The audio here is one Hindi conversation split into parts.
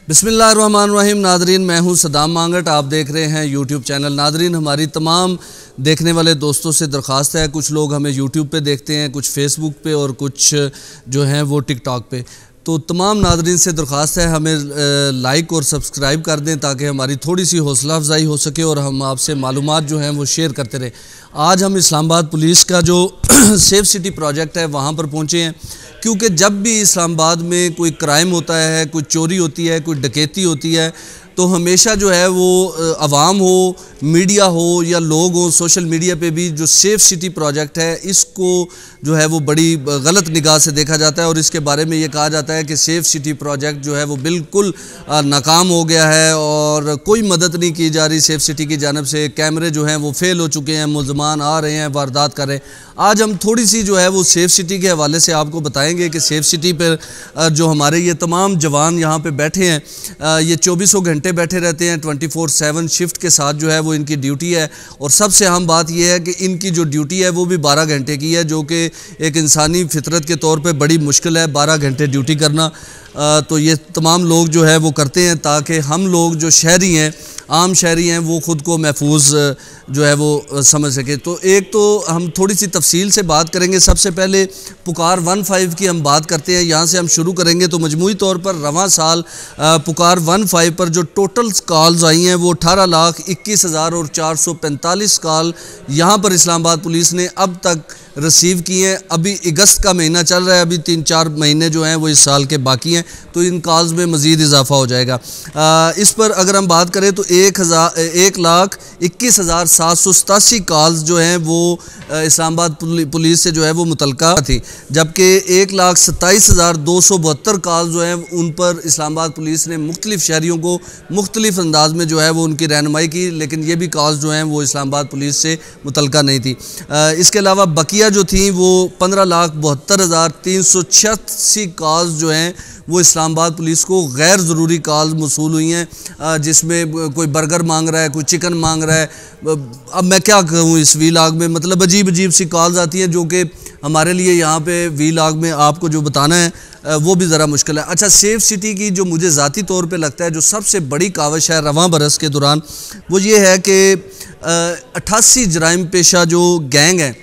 बिस्मिल्लाहिर्रहमानिर्रहीम। नादरीन, मैं हूं सदाम मांगट, आप देख रहे हैं यूट्यूब चैनल। नादरीन, हमारी तमाम देखने वाले दोस्तों से दरख्वास्त है, कुछ लोग हमें यूट्यूब पे देखते हैं, कुछ फेसबुक पे और कुछ जो हैं वो टिकटॉक पे। तो तमाम नादरीन से दरख्वास्त है हमें लाइक और सब्सक्राइब कर दें ताकि हमारी थोड़ी सी हौसला अफजाई हो सके और हम आपसे मालूमात जो हैं वो शेयर करते रहें। आज हम इस्लामाबाद पुलिस का जो सेफ सिटी प्रोजेक्ट है वहाँ पर पहुँचे हैं, क्योंकि जब भी इस्लामाबाद में कोई क्राइम होता है, कोई चोरी होती है, कोई डकैती होती है, तो हमेशा जो है वो अवाम हो, मीडिया हो या लोग हो, सोशल मीडिया पे भी जो सेफ़ सिटी प्रोजेक्ट है इसको जो है वो बड़ी गलत निगाह से देखा जाता है और इसके बारे में ये कहा जाता है कि सेफ़ सिटी प्रोजेक्ट जो है वो बिल्कुल नाकाम हो गया है और कोई मदद नहीं की जा रही सेफ़ सिटी की जानिब से। कैमरे जो हैं वो फेल हो चुके हैं, मुल्ज़मान आ रहे हैं, वारदात कर रहे हैं। आज हम थोड़ी सी जो है वो सेफ़ सिटी के हवाले से आपको बताएंगे कि सेफ़ सिटी पर जो हमारे ये तमाम जवान यहाँ पे बैठे हैं, ये 24 घंटे बैठे रहते हैं, 24/7 शिफ्ट के साथ जो है वो इनकी ड्यूटी है। और सबसे अहम बात यह है कि इनकी जो ड्यूटी है वो भी 12 घंटे की है, जो कि एक इंसानी फितरत के तौर पे बड़ी मुश्किल है 12 घंटे ड्यूटी करना। तो ये तमाम लोग जो है वो करते हैं ताकि हम लोग जो शहरी हैं, आम शहरी हैं, वो ख़ुद को महफूज जो है वो समझ सके। तो एक तो हम थोड़ी सी तफसील से बात करेंगे। सबसे पहले पुकार 15 की हम बात करते हैं, यहाँ से हम शुरू करेंगे। तो मजमूई तौर पर रवां साल पुकार 15 पर जो टोटल कॉल्स आई हैं वो 18,21,445 कॉल यहाँ पर इस्लामाबाद पुलिस ने अब तक रिसीव किए हैं। अभी अगस्त का महीना चल रहा है, अभी 3-4 महीने जो हैं वो इस साल के बाकी हैं, तो इन कॉल्स में मज़ीद इजाफा हो जाएगा। इस पर अगर हम बात करें तो 1,21,787 कॉल्स जो हैं वो इस्लामाबाद पुलिस से जो है वो मुतलका थी, जबकि 1,27,272 कॉल जो हैं उन पर इस्लामाबाद पुलिस ने मुख्तलिफ शहरियों को मुख्तलिफ अंदाज में जो है वो उनकी रहनुमाई की, लेकिन ये भी कॉल्स जो हैं वो इस्लामाबाद पुलिस से मुतलका नहीं थी। इसके अलावा बकिया जो थी वो 15,72,386 कॉल्स जो हैं वो इस्लामाबाद पुलिस को गैर ज़रूरी कॉल्स मौसूल हुई हैं, जिसमें कोई बर्गर मांग रहा है, कोई चिकन मांग रहा है। अब मैं क्या कहूँ इस वीलॉग में, मतलब अजीब अजीब सी कॉल्स आती हैं जो कि हमारे लिए यहाँ पे वीलॉग में आपको जो बताना है वो भी ज़रा मुश्किल है। अच्छा, सेफ़ सिटी की जो मुझे ज़ाती तौर पे लगता है जो सबसे बड़ी काविश है रवां बरस के दौरान, वो ये है कि 88 जराइम पेशा जो गैंग हैं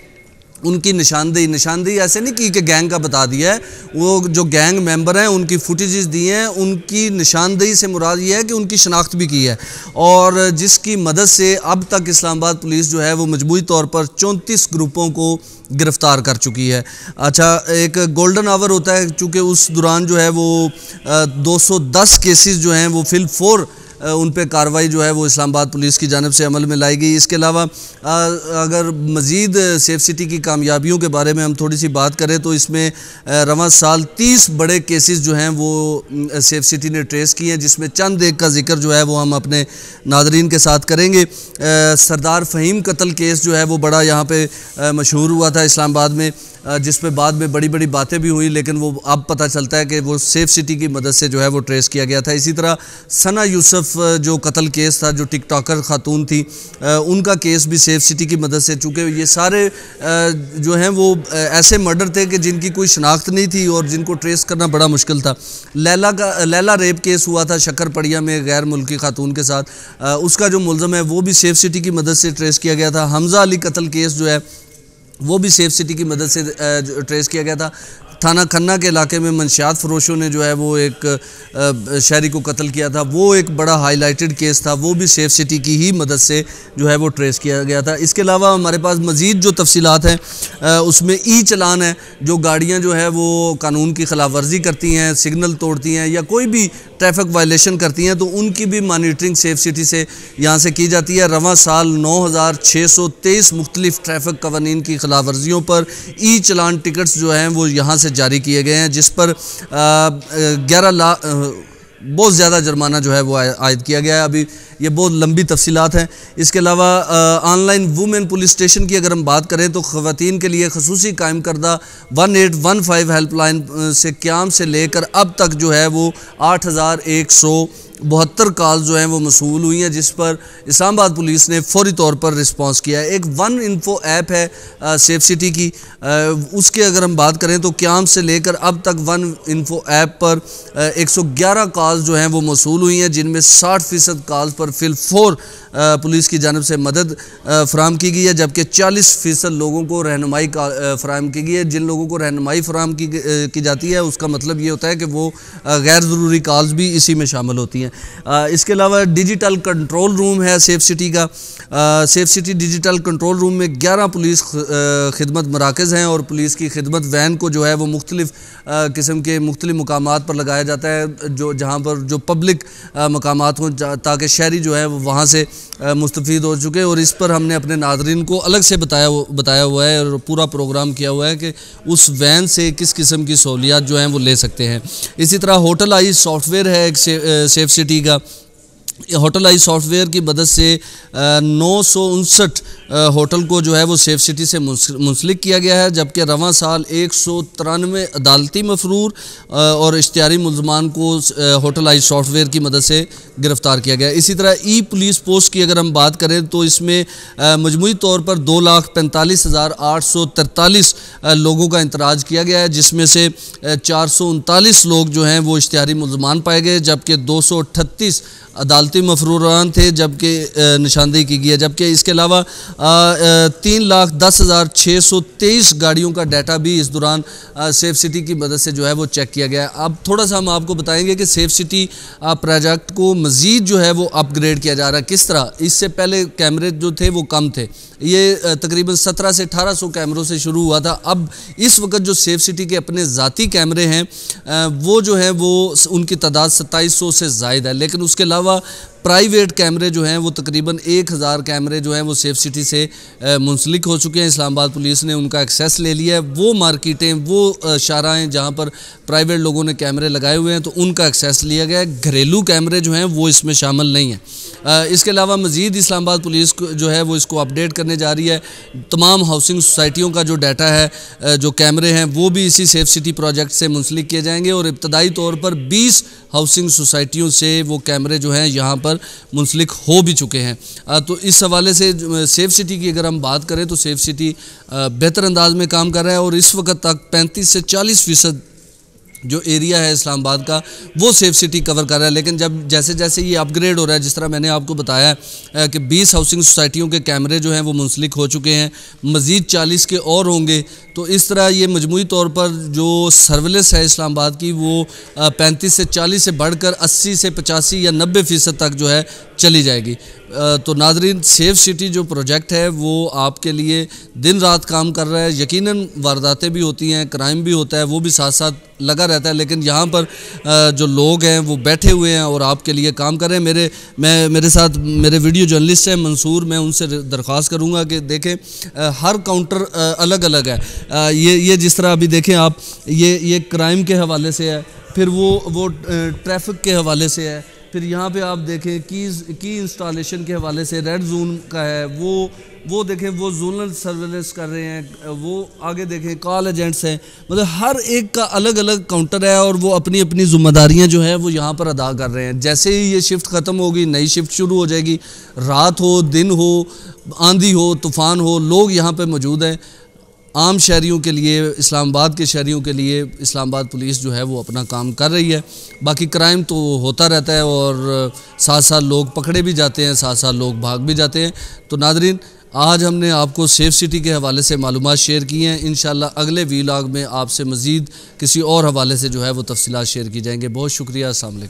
उनकी निशानदेही ऐसे नहीं की कि गैंग का बता दिया है, वो जो गैंग मेंबर हैं उनकी फुटेजेस दी हैं, उनकी निशानदेही से मुराद ये है कि उनकी शनाख्त भी की है और जिसकी मदद से अब तक इस्लामाबाद पुलिस जो है वो मजमूई तौर पर 34 ग्रुपों को गिरफ़्तार कर चुकी है। अच्छा, एक गोल्डन आवर होता है, चूँकि उस दौरान जो है वो 210 केसेस जो हैं वो फिल 4 उन पे कार्रवाई जो है वो इस्लामाबाद पुलिस की जानिब से अमल में लाई गई। इसके अलावा अगर मज़ीद सेफ़ सिटी की कामयाबियों के बारे में हम थोड़ी सी बात करें तो इसमें रवां साल 30 बड़े केसेस जो हैं वो सेफ़ सिटी ने ट्रेस किए हैं, जिसमें चंद एक का जिक्र जो है वो हम अपने नादरीन के साथ करेंगे। सरदार फ़हीम कत्ल केस जो है वो बड़ा यहाँ पे मशहूर हुआ था इस्लामाबाद में, जिसमें बाद में बड़ी बड़ी बातें भी हुई, लेकिन वो अब पता चलता है कि वो सेफ़ सिटी की मदद से जो है वो ट्रेस किया गया था। इसी तरह सना यूसुफ जो कत्ल केस था, जो टिकटॉकर खातून थी, उनका केस भी सेफ़ सिटी की मदद से, चूँकि ये सारे जो हैं वो ऐसे मर्डर थे कि जिनकी कोई शनाख्त नहीं थी और जिनको ट्रेस करना बड़ा मुश्किल था। लैला रेप केस हुआ था शक्करपड़िया में गैर मुल्की खातून के साथ, उसका जो मुलज़म है वो भी सेफ़ सिटी की मदद से ट्रेस किया गया था। हमज़ा अली कत्ल केस जो है वो भी सेफ़ सिटी की मदद से ट्रेस किया गया था। थाना खन्ना के इलाके में मंशियात फरोशों ने जो है वो एक शहरी को कत्ल किया था, वो एक बड़ा हाईलाइटेड केस था, वो भी सेफ़ सिटी की ही मदद से जो है वो ट्रेस किया गया था। इसके अलावा हमारे पास मज़ीद जो तफसीलात हैं उसमें ई चलान है, जो गाड़ियाँ जो है वो कानून की खिलाफ वर्जी करती हैं, सिग्नल तोड़ती हैं या कोई भी ट्रैफिक वायलेशन करती हैं, तो उनकी भी मॉनिटरिंग सेफ़ सिटी से यहाँ से की जाती है। रवां साल 9,623 मुख्तलिफ ट्रैफिक कवानीन की खिलाफ वर्जियों पर ई चलान टिकट्स जो हैं वो यहाँ से जारी किए गए हैं, जिस पर 11 लाख बहुत ज़्यादा जुर्माना जो है वो आयद किया गया है। अभी ये बहुत लंबी तफसीलात हैं। इसके अलावा ऑनलाइन वुमेन पुलिस स्टेशन की अगर हम बात करें तो ख़वातीन के लिए खसूसी कायम करदा 1815 हेल्पलाइन से क़याम से लेकर अब तक जो है वो 8,100 72 कॉल जो हैं वो मसूल हुई हैं, जिस पर इस्लामाबाद पुलिस ने फौरी तौर पर रिस्पांस किया है। एक वन इन्फो ऐप है सेफ सिटी की, उसके अगर हम बात करें तो क़याम से लेकर अब तक वन इन्फो ऐप पर 111 कॉल्स जो हैं वो मसूल हुई हैं, जिनमें 60% कॉल्स पर फिलफोर पुलिस की जानब से मदद फ़राहम की गई है, जबकि 40% लोगों को रहनुमाई फ़राहम की गई है। जिन लोगों को रहनुमाई फ़राहम की जाती है, उसका मतलब ये होता है कि वो गैर ज़रूरी कॉल्स भी इसी में शामिल होती हैं। इसके अलावा डिजिटल कंट्रोल रूम है सेफ सिटी का। Safe city digital control room में 11 पुलिस खिदमत मराकज़ हैं और पुलिस की खिदमत वैन को जो है वो मुख्तलिफ़ किस्म के मुख्तलिफ़ मकामात पर लगाया जाता है, जो जहाँ पर जो पब्लिक मकामात हों, ताकि शहरी जो है वो वहाँ से मुस्तफ़ीद हो चुके। और इस पर हमने अपने नाज़रीन को अलग से बताया हुआ है और पूरा प्रोग्राम किया हुआ है कि उस वैन से किस किस्म की सहूलियात जो हैं वो ले सकते हैं। इसी तरह होटल आई सॉफ्टवेयर है एक सेफ सिटी का। होटल आई सॉफ्टवेयर की मदद से 959 होटल को जो है वो सेफ सिटी से मुंसलिक किया गया है, जबकि रवां साल 193 अदालती मफरूर और इश्तिहारी मुलजमान को होटल आई सॉफ्टवेयर की मदद से गिरफ़्तार किया गया। इसी तरह ई पुलिस पोस्ट की अगर हम बात करें तो इसमें मजमूई तौर पर 2,45,843 लोगों का इंतराज किया गया है, जिसमें से 439 लोग जो हैं वो इश्तिहारी मुलजमान पाए गए, जबकि 238 अदालती मफरूरान थे जबकि निशानदेही की गई है। जबकि इसके अलावा 3,10,623 गाड़ियों का डाटा भी इस दौरान सेफ सिटी की मदद से जो है वो चेक किया गया है। अब थोड़ा सा हम आपको बताएंगे कि सेफ सिटी प्रोजेक्ट को मज़ीद जो है वो अपग्रेड किया जा रहा है। किस तरह? इससे पहले कैमरे जो थे वो कम थे, ये तकरीबन 17 से 1800 कैमरों से शुरू हुआ था। अब इस वक्त जो सेफ सिटी के अपने ज़ाती कैमरे हैं वो जो हैं वो उनकी तादाद 2700 से ज़ायद है, लेकिन उसके अलावा प्राइवेट कैमरे जो हैं वो तकरीबन 1000 कैमरे जो हैं वो सेफ सिटी से मुंसलिक हो चुके हैं। इस्लामाबाद पुलिस ने उनका एक्सेस ले लिया है। वो मार्केटें, वो शाराएँ जहाँ पर प्राइवेट लोगों ने कैमरे लगाए हुए हैं तो उनका एक्सेस लिया गया है। घरेलू कैमरे जो हैं वो इसमें शामिल नहीं हैं। इसके अलावा मज़ीद इस्लामाबाद पुलिस जो है वो इसको अपडेट करने जा रही है। तमाम हाउसिंग सोसाइटियों का जो डाटा है, जो कैमरे हैं, वो भी इसी सेफ सिटी प्रोजेक्ट से मुंसलिक किए जाएंगे और इब्तदाई तौर पर 20 हाउसिंग सोसाइटियों से वो कैमरे जो हैं यहाँ पर मुंसलिक हो भी चुके हैं। तो इस हवाले से सेफ सिटी की अगर हम बात करें तो सेफ सिटी बेहतर अंदाज में काम कर रहा है और इस वक्त तक 35 से 40% जो एरिया है इस्लामाबाद का वो सेफ सिटी कवर कर रहा है। लेकिन जब जैसे जैसे ये अपग्रेड हो रहा है, जिस तरह मैंने आपको बताया कि 20 हाउसिंग सोसाइटियों के कैमरे जो हैं वो मुंसलिक हो चुके हैं, मज़ीद 40 के और होंगे, तो इस तरह ये मजमूई तौर पर जो सर्विलेंस है इस्लामाबाद की वो 35 से 40 से बढ़कर 80 से 85 या 90% तक जो है चली जाएगी। तो नाज़रीन, सेफ सिटी जो प्रोजेक्ट है वो आपके लिए दिन रात काम कर रहा है। यकीनन वारदातें भी होती हैं, क्राइम भी होता है, वो भी साथ साथ लगा रहता है, लेकिन यहाँ पर जो लोग हैं वो बैठे हुए हैं और आपके लिए काम कर रहे हैं। मेरे साथ मेरे वीडियो जर्नलिस्ट हैं मंसूर, मैं उनसे दरख्वास्त करूँगा कि देखें हर काउंटर अलग अलग है। ये जिस तरह अभी देखें आप, ये क्राइम के हवाले से है, फिर वो ट्रैफिक के हवाले से है, फिर यहाँ पे आप देखें की इंस्टॉलेशन के हवाले से रेड जोन का है, वो देखें वो जोनल सर्वेलेंस कर रहे हैं, वो आगे देखें कॉल एजेंट्स हैं। मतलब हर एक का अलग अलग काउंटर है और वो अपनी अपनी जिम्मेदारियाँ जो है वो यहाँ पर अदा कर रहे हैं। जैसे ही ये शिफ्ट ख़त्म होगी, नई शिफ्ट शुरू हो जाएगी, रात हो, दिन हो, आंधी हो, तूफ़ान हो, लोग यहाँ पर मौजूद हैं। आम शहरियों के लिए, इस्लामाबाद के शहरियों के लिए इस्लामाबाद पुलिस जो है वो अपना काम कर रही है। बाकी क्राइम तो होता रहता है और साथ साथ लोग पकड़े भी जाते हैं, साथ साथ लोग भाग भी जाते हैं। तो नाज़रीन, आज हमने आपको सेफ सिटी के हवाले से मालूमात शेयर की हैं। इंशाल्लाह अगले वीलॉग में आपसे मज़ीद किसी और हवाले से जो है वो तफसीलात शेयर की जाएंगे। बहुत शुक्रिया। अस्सलाम वालेकुम।